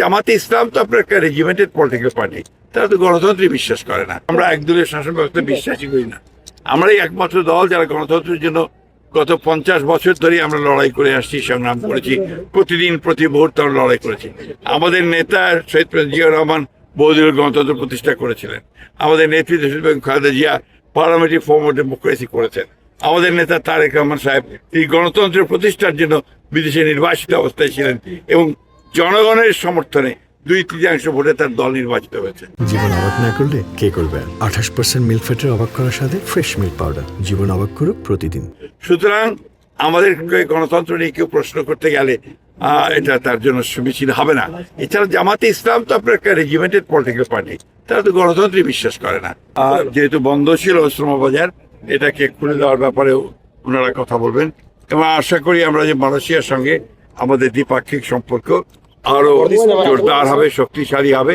জামাতে ইসলাম তো আপনার একটা রেজিমেন্টেড পলিটিক্যাল পার্টি, তারা তো গণতন্ত্রে বিশ্বাস করে না। আমরা একদলীয় শাসন ব্যবস্থা বিশ্বাসই করি না। আমরাই একমাত্র দল যারা গণতন্ত্রের জন্য গত 50 বছর ধরে আমরা লড়াই করে আসছি, সংগ্রাম করেছি, প্রতিদিন প্রতি মুহূর্তে আমরা লড়াই করেছি। আমাদের নেতা শহীদ প্রেসিডেন্ট জিয়াউর রহমান বহুদলীয় গণতন্ত্র প্রতিষ্ঠা করেছিলেন। আমাদের নেতৃত্ব Begum Khaleda Zia parliamentary form of democracy করেছেন। আমাদের নেতা তারেক রহমান সাহেব এই গণতন্ত্রের প্রতিষ্ঠার জন্য বিদেশে নির্বাসিত অবস্থায় ছিলেন এবং জনগণের সমর্থনে 2/3 ভোটে তার দল নির্বাচিত হয়েছে। জীবন অবাক না করলে কে করবে? 28% মিল্ক ফ্যাটের অবাক করার সাথে ফ্রেশ মিল্ক পাউডার। জীবন অবাক করুক প্রতিদিন। সুতরাং আমাদের গণতন্ত্র নিয়ে কেউ প্রশ্ন করতে গেলে এটা তার জন্য সমীচীন হবে না। এছাড়া জামাতে ইসলাম তো আপনার একটা রেজিমেন্টেড পলিটিক্যাল পার্টি, তারা তো গণতন্ত্রে বিশ্বাস করে না। যেহেতু বন্ধ ছিল শ্রমবাজার, এটাকে খুলে দেওয়ার ব্যাপারেও ওনারা কথা বলবেন এবং আশা করি আমরা যে মালয়েশিয়ার সঙ্গে আমাদের দ্বিপাক্ষিক সম্পর্ক আরো জোরদার হবে, শক্তিশালী হবে।